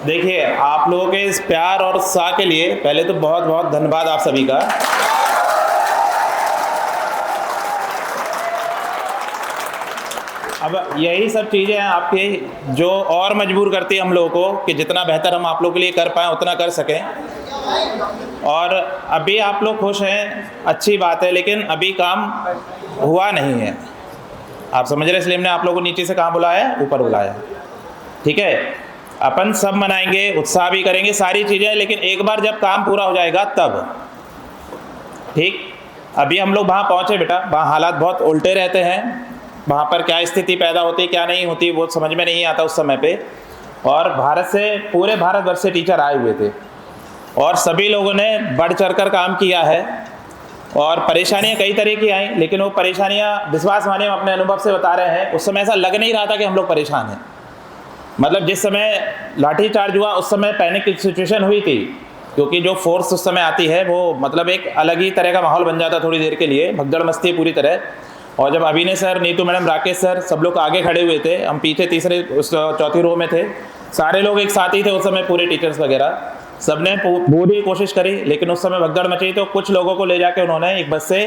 देखिए, आप लोगों के इस प्यार और उत्साह के लिए पहले तो बहुत बहुत धन्यवाद आप सभी का। अब यही सब चीज़ें हैं आपकी जो और मजबूर करती है हम लोगों को कि जितना बेहतर हम आप लोगों के लिए कर पाएँ उतना कर सकें। और अभी आप लोग खुश हैं, अच्छी बात है, लेकिन अभी काम हुआ नहीं है। आप समझ रहे हैं, इसलिए हमने आप लोगों को नीचे से कहाँ बुलाया है, ऊपर बुलाया है। ठीक है, अपन सब मनाएंगे, उत्साह भी करेंगे, सारी चीज़ें, लेकिन एक बार जब काम पूरा हो जाएगा तब। ठीक, अभी हम लोग वहाँ पहुँचे बेटा, वहाँ हालात बहुत उल्टे रहते हैं, वहाँ पर क्या स्थिति पैदा होती क्या नहीं होती वो समझ में नहीं आता उस समय पे। और भारत से, पूरे भारतवर्ष से टीचर आए हुए थे और सभी लोगों ने बढ़ चढ़ कर काम किया है। और परेशानियाँ कई तरह की आई, लेकिन वो परेशानियाँ विश्वास मानिए हम अपने अनुभव से बता रहे हैं, उस समय ऐसा लग नहीं रहा था कि हम लोग परेशान हैं। मतलब जिस समय लाठीचार्ज हुआ उस समय पैनिक की सिचुएशन हुई थी, क्योंकि जो फोर्स उस समय आती है वो मतलब एक अलग ही तरह का माहौल बन जाता थोड़ी देर के लिए, भगदड़ मस्ती पूरी तरह। और जब अभिनय sir, Neetu madam, Rakesh sir सब लोग आगे खड़े हुए थे, हम पीछे तीसरे चौथी रो में थे, सारे लोग एक साथ ही थे उस समय, पूरे टीचर्स वगैरह सबने पूरी कोशिश करी, लेकिन उस समय भगदड़ मची। तो कुछ लोगों को ले जाके उन्होंने एक बस से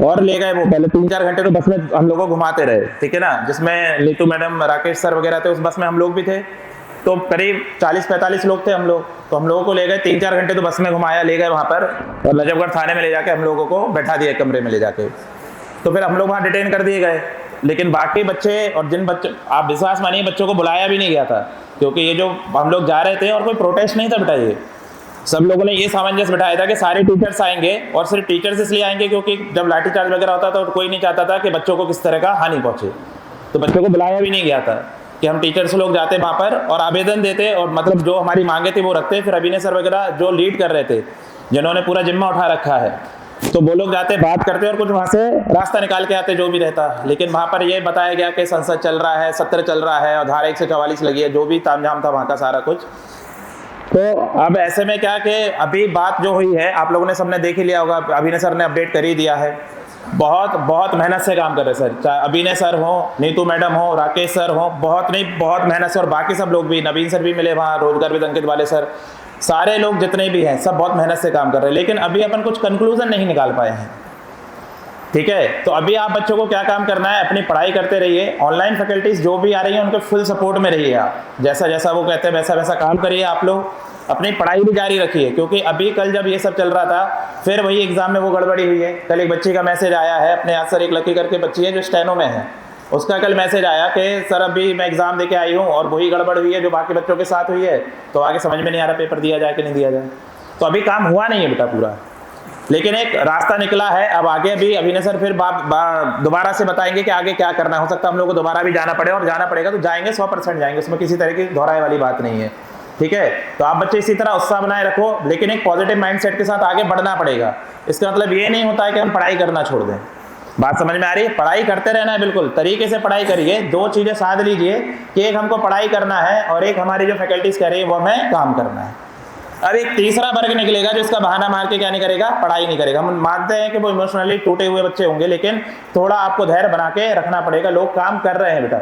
और ले गए। वो पहले 3-4 घंटे तो बस में हम लोगों को घुमाते रहे, ठीक है ना, जिसमें नीतू मैडम, राकेश सर वगैरह थे, उस बस में हम लोग भी थे। तो करीब 40-45 लोग थे हम लोग। तो हम लोगों को ले गए 3-4 घंटे, तो बस में घुमाया, ले गए वहाँ पर और नजफगढ़ थाने में ले जाके हम लोगों को बैठा दिया कमरे में ले जाके। तो फिर हम लोग वहाँ डिटेन कर दिए गए। लेकिन बाकी बच्चे, और जिन बच्चे, आप विश्वास मानिए बच्चों को बुलाया भी नहीं गया था, क्योंकि ये जो हम लोग जा रहे थे और कोई प्रोटेस्ट नहीं था बेटा, ये सब लोगों ने ये सामंजस्य बिठाया था कि सारे टीचर्स आएंगे, और सिर्फ टीचर्स इसलिए आएंगे क्योंकि जब लाठीचार्ज वगैरह होता था तो कोई नहीं चाहता था कि बच्चों को किस तरह का हानि पहुंचे। तो बच्चों को बुलाया भी नहीं गया था कि हम टीचर्स लोग जाते वहाँ पर और आवेदन देते और मतलब जो हमारी मांगे थी वो रखते। फिर अभिनय सर वगैरह जो लीड कर रहे थे, जिन्होंने पूरा जिम्मा उठा रखा है, तो वो लोग जाते, बात करते और कुछ वहाँ से रास्ता निकाल के आते जो भी रहता। लेकिन वहाँ पर ये बताया गया कि संसद चल रहा है, सत्र चल रहा है और धारा 144 लगी है, जो भी तामझाम था वहाँ का सारा कुछ। तो अब ऐसे में क्या कि अभी बात जो हुई है आप लोगों ने सबने देख ही लिया होगा, अभिनय सर ने अपडेट कर ही दिया है। बहुत बहुत मेहनत से काम कर रहे सर, चाहे अभिनय सर हो, नीतू मैडम हो, राकेश सर हो, बहुत नहीं बहुत मेहनत से, और बाकी सब लोग भी, नवीन सर भी मिले वहाँ, रोजगार विद अंकित वाले सर, सारे लोग जितने भी हैं सब बहुत मेहनत से काम कर रहे हैं। लेकिन अभी अपन कुछ कंक्लूजन नहीं निकाल पाए हैं, ठीक है। तो अभी आप बच्चों को क्या काम करना है, अपनी पढ़ाई करते रहिए, ऑनलाइन फैकल्टीज जो भी आ रही है उनके फुल सपोर्ट में रहिए आप, जैसा जैसा वो कहते हैं वैसा वैसा काम करिए आप लोग, अपनी पढ़ाई भी जारी रखिए। क्योंकि अभी कल जब ये सब चल रहा था फिर वही एग्जाम में वो गड़बड़ी हुई है। कल एक बच्ची का मैसेज आया है, अपने यहाँ सर, एक लकी करके बच्ची है जो स्टेनो में है, उसका कल मैसेज आया कि सर अभी मैं एग्जाम देके आई हूँ और वही गड़बड़ हुई है जो बाकी बच्चों के साथ हुई है, तो आगे समझ में नहीं आ रहा पेपर दिया जाए कि नहीं दिया जाए। तो अभी काम हुआ नहीं है बेटा पूरा, लेकिन एक रास्ता निकला है। अब आगे भी अभिनय सर फिर दोबारा से बताएंगे कि आगे क्या करना है। हो सकता है हम लोग को दोबारा भी जाना पड़े, और जाना पड़ेगा तो जाएंगे, 100% जाएंगे, उसमें किसी तरह की दोहराए वाली बात नहीं है, ठीक है। तो आप बच्चे इसी तरह उत्साह बनाए रखो, लेकिन एक पॉजिटिव माइंडसेट के साथ आगे बढ़ना पड़ेगा। इसका मतलब ये नहीं होता है कि हम पढ़ाई करना छोड़ दें। बात समझ में आ रही है? पढ़ाई करते रहना है, बिल्कुल तरीके से पढ़ाई करिए। दो चीजें साध लीजिए कि एक हमको पढ़ाई करना है और एक हमारी जो फैकल्टीज कह रही है वो हमें काम करना है। अब एक तीसरा वर्ग निकलेगा जो इसका बहाना मार के क्या नहीं करेगा, पढ़ाई नहीं करेगा। हम मानते हैं कि वो इमोशनली टूटे हुए बच्चे होंगे, लेकिन थोड़ा आपको धैर्य बना के रखना पड़ेगा। लोग काम कर रहे हैं बेटा,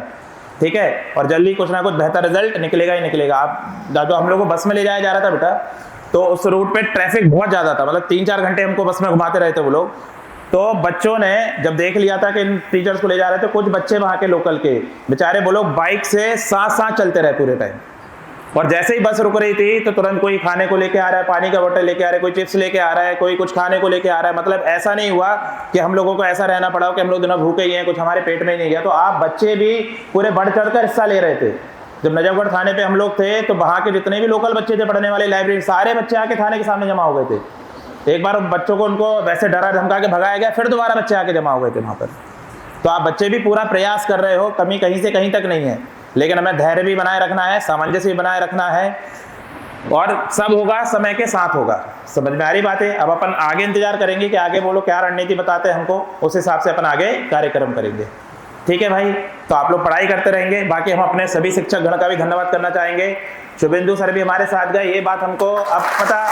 ठीक है, और जल्दी कुछ ना कुछ बेहतर रिजल्ट निकलेगा ही निकलेगा। आप जो हम लोग को बस में ले जाया जा रहा था बेटा, तो उस रूट पे ट्रैफिक बहुत ज्यादा था, मतलब 3-4 घंटे हमको बस में घुमाते रहे थे वो लोग। तो बच्चों ने जब देख लिया था कि इन टीचर्स को ले जा रहे थे, कुछ बच्चे वहां के लोकल के बेचारे वो लोग बाइक से साथ साथ चलते रहे पूरे टाइम, और जैसे ही बस रुक रही थी तो तुरंत कोई खाने को लेके आ रहा है, पानी का बोतल लेके आ रहा है, कोई चिप्स लेके आ रहा है, कोई कुछ खाने को लेके आ रहा है। मतलब ऐसा नहीं हुआ कि हम लोगों को ऐसा रहना पड़ा कि हम लोग दिनों भूखे ही हैं, कुछ हमारे पेट में ही नहीं गया। तो आप बच्चे भी पूरे बढ़ चढ़ कर हिस्सा ले रहे थे। जब नजफगढ़ थाने पे हम लोग थे तो वहाँ के जितने भी लोकल बच्चे थे पढ़ने वाले, लाइब्रेरी, सारे बच्चे आके थाने के सामने जमा हो गए थे। एक बार बच्चों को उनको वैसे डरा धमका के भगाया गया, फिर दोबारा बच्चे आके जमा हो गए थे वहाँ पर। तो आप बच्चे भी पूरा प्रयास कर रहे हो, कमी कहीं से कहीं तक नहीं है, लेकिन हमें धैर्य भी बनाए रखना है, सामंजस्य भी बनाए रखना है, और सब होगा समय के साथ होगा। समझ में आ रही बात है? अब अपन आगे इंतजार करेंगे कि आगे वो लोग क्या रणनीति बताते हैं हमको, उस हिसाब से अपन आगे कार्यक्रम करेंगे, ठीक है भाई। तो आप लोग पढ़ाई करते रहेंगे। बाकी हम अपने सभी शिक्षक गण का भी धन्यवाद करना चाहेंगे। शुभेंदु सर भी हमारे साथ गए, ये बात हमको अब पता,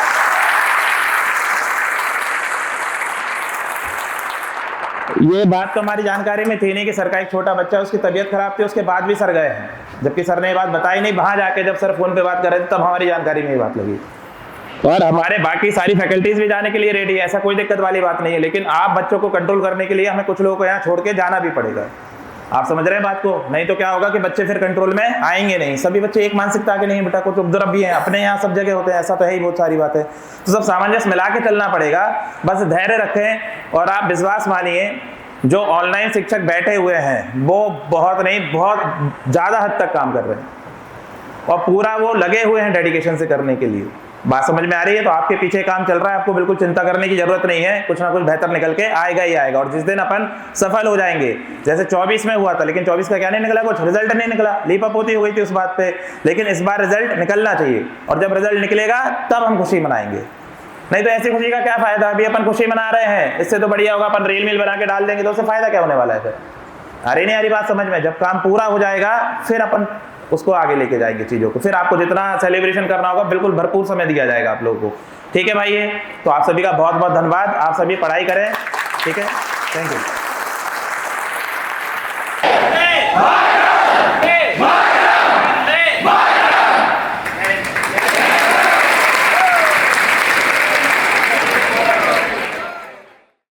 ये बात तो हमारी जानकारी में थी नहीं कि सर का एक छोटा बच्चा, उसकी तबीयत खराब थी, उसके बाद भी सर गए हैं। जबकि सर ने ये बात बताई नहीं, वहाँ जाके जब सर फोन पे बात कर रहे थे तब हमारी जानकारी में ये बात लगी। और हमारे बाकी सारी फैकल्टीज भी जाने के लिए रेडी है, ऐसा कोई दिक्कत वाली बात नहीं है, लेकिन आप बच्चों को कंट्रोल करने के लिए हमें कुछ लोगों को यहाँ छोड़ के जाना भी पड़ेगा। आप समझ रहे हैं बात को? नहीं तो क्या होगा कि बच्चे फिर कंट्रोल में आएंगे नहीं। सभी बच्चे एक मानसिकता के नहीं है बेटा, कुछ उपद्रव भी हैं, अपने यहाँ सब जगह होते हैं, ऐसा तो है ही, बहुत सारी बात है। तो सब सामंजस्य मिला के चलना पड़ेगा। बस धैर्य रखें और आप विश्वास मानिए, जो ऑनलाइन शिक्षक बैठे हुए हैं वो बहुत नहीं, बहुत ज़्यादा हद तक काम कर रहे हैं और पूरा वो लगे हुए हैं डेडिकेशन से करने के लिए। बात समझ में आ रही है? तो आपके पीछे काम चल रहा है, आपको बिल्कुल चिंता करने की जरूरत नहीं है, कुछ ना कुछ बेहतर निकल के आएगा ही आएगा। और जिस दिन अपन सफल हो जाएंगे, जैसे 24 में हुआ था, लेकिन 24 का क्या नहीं निकला, कुछ रिजल्ट नहीं निकला, लीपापोती हो गई थी उस बात पे, लेकिन इस बार रिजल्ट निकलना चाहिए और जब रिजल्ट निकलेगा तब हम खुशी मनाएंगे। नहीं तो ऐसी खुशी का क्या फायदा? अभी अपन खुशी मना रहे हैं, इससे तो बढ़िया होगा अपन रील मील बना के डाल देंगे, तो उससे फायदा क्या होने वाला है फिर? अरे नहीं, आ रही बात समझ में? जब काम पूरा हो जाएगा फिर अपन उसको आगे लेके जाएंगे चीज़ों को, फिर आपको जितना सेलिब्रेशन करना होगा बिल्कुल भरपूर समय दिया जाएगा आप लोगों को। ठीक है भाई? ये तो आप सभी का बहुत बहुत धन्यवाद, आप सभी पढ़ाई करें। ठीक है, थैंक यू।